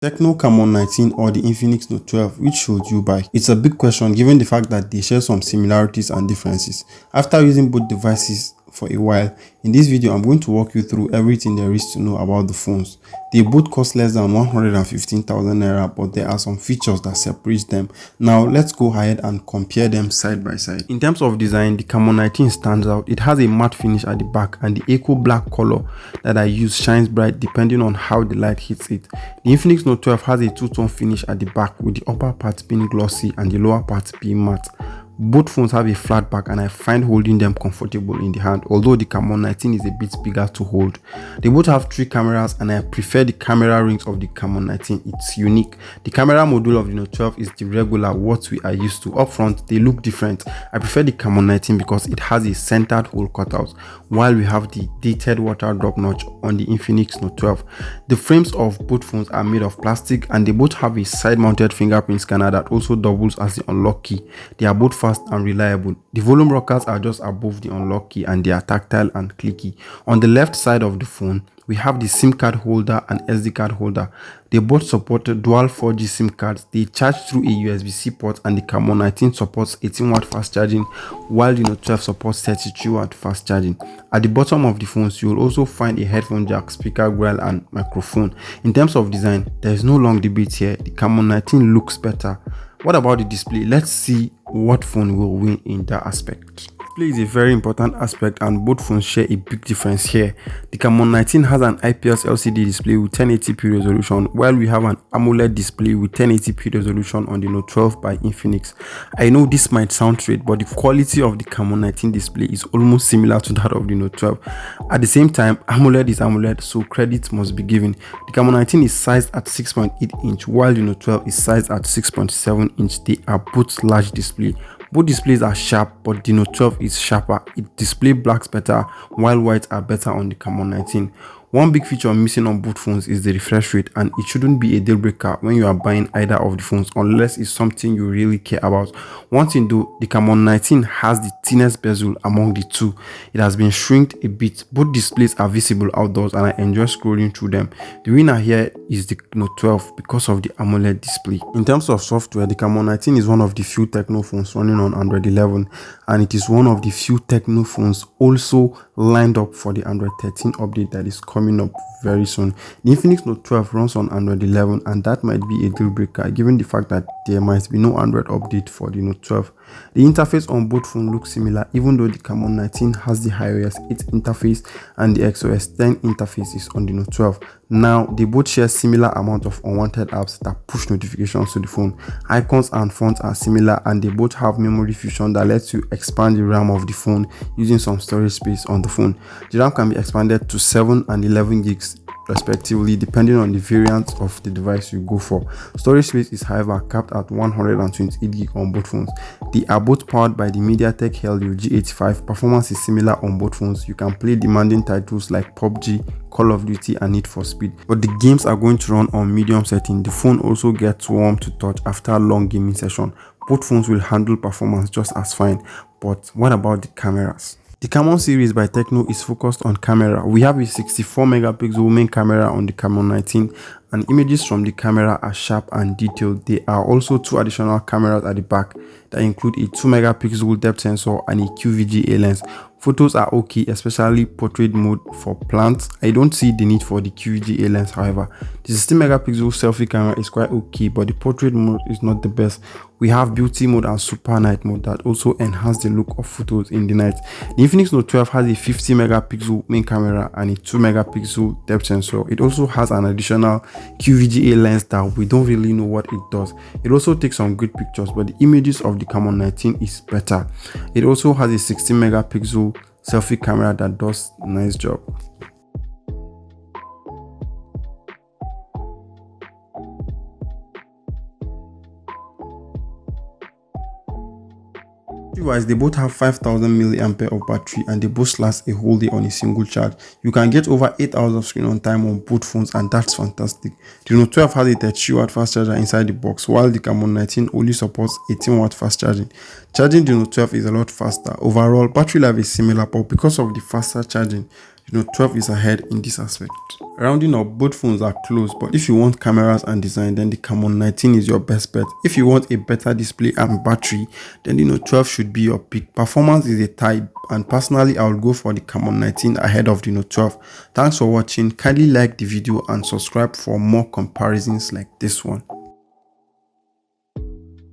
Tecno Camon 19 or the Infinix Note 12, which should you buy? It's a big question given the fact that they share some similarities and differences. After using both devices for a while, in this video I'm going to walk you through everything there is to know about the phones. They both cost less than 115,000 naira, but there are some features that separate them. Now let's go ahead and compare them side by side. In terms of design, the Camon 19 stands out. It has a matte finish at the back, and the echo black color that I use shines bright depending on how the light hits it. The Infinix Note 12 has a two-tone finish at the back, with the upper part being glossy and the lower part being matte. Both phones have a flat back and I find holding them comfortable in the hand, although the Camon 19 is a bit bigger to hold. They both have 3 cameras and I prefer the camera rings of the Camon 19. It's unique. The camera module of the Note 12 is the regular, what we are used to. Up front, they look different. I prefer the Camon 19 because it has a centered hole cutout, while we have the dated water drop notch on the Infinix Note 12. The frames of both phones are made of plastic and they both have a side-mounted fingerprint scanner that also doubles as the unlock key. They are both fast and reliable. The volume rockers are just above the unlock key and they are tactile and clicky. On the left side of the phone, we have the SIM card holder and SD card holder. They both support dual 4G SIM cards. They charge through a USB-C port, and the Camon 19 supports 18-watt fast charging, while the Note 12 supports 32-watt fast charging. At the bottom of the phones, you will also find a headphone jack, speaker grill, and microphone. In terms of design, there is no long debate here. The Camon 19 looks better. What about the display? Let's see what phone will win in that aspect. Display is a very important aspect and both phones share a big difference here. The Camon 19 has an IPS LCD display with 1080p resolution, while we have an AMOLED display with 1080p resolution on the Note 12 by Infinix. I know this might sound straight, but the quality of the Camon 19 display is almost similar to that of the Note 12. At the same time, AMOLED is AMOLED, so credit must be given. The Camon 19 is sized at 6.8 inch, while the Note 12 is sized at 6.7 inch. They are both large display. Both displays are sharp, but the Note 12 is sharper. It displays blacks better, while whites are better on the Camon 19. One big feature missing on both phones is the refresh rate, and it shouldn't be a deal breaker when you are buying either of the phones unless it's something you really care about. One thing though, the Camon 19 has the thinnest bezel among the two. It has been shrinked a bit. Both displays are visible outdoors and I enjoy scrolling through them. The winner here is the Note 12 because of the AMOLED display. In terms of software, the Camon 19 is one of the few Tecno phones running on Android 11, and it is one of the few Tecno phones also lined up for the Android 13 update that is coming up very soon. The Infinix Note 12 runs on Android 11, and that might be a deal breaker given the fact that there might be no Android update for the Note 12. The interface on both phones looks similar, even though the Camon 19 has the iOS 8 interface and the XOS 10 interface is on the Note 12. Now, they both share similar amount of unwanted apps that push notifications to the phone. Icons and fonts are similar, and they both have memory fusion that lets you expand the RAM of the phone using some storage space on the phone. The RAM can be expanded to 7 and 11 gigs respectively, depending on the variant of the device you go for. Storage space is however capped at 128 gig on both phones. They are both powered by the MediaTek Helio G85. Performance is similar on both phones. You can play demanding titles like PUBG, Call of Duty, and Need for Speed, but the games are going to run on medium setting. The phone also gets warm to touch after a long gaming session. Both phones will handle performance just as fine. But what about the cameras? The Camon series by Tecno is focused on camera. We have a 64 megapixel main camera on the Camon 19, and images from the camera are sharp and detailed. There are also 2 additional cameras at the back that include a 2 megapixel depth sensor and a QVGA lens. Photos are okay, especially portrait mode for plants. I don't see the need for the QVGA lens, however. The 16 megapixel selfie camera is quite okay, but the portrait mode is not the best. We have beauty mode and super night mode that also enhance the look of photos in the night. The Infinix Note 12 has a 50 megapixel main camera and a 2 megapixel depth sensor. It also has an additional QVGA lens that we don't really know what it does. It also takes some good pictures, but the images of the Camon 19 is better. It also has a 16 megapixel selfie camera that does a nice job. Battery-wise, they both have 5000 mAh of battery and they both last a whole day on a single charge. You can get over 8 hours of screen on time on both phones, and that's fantastic. The Note 12 has a 32-watt fast charger inside the box, while the Camon 19 only supports 18-watt fast charging. Charging the Note 12 is a lot faster. Overall, battery life is similar, but because of the faster charging, the Note 12 is ahead in this aspect. Rounding up, both phones are close, but if you want cameras and design, then the Camon 19 is your best bet. If you want a better display and battery, then the Note 12 should be your pick. Performance is a tie, and personally I will go for the Camon 19 ahead of the Note 12. Thanks for watching. Kindly like the video and subscribe for more comparisons like this one.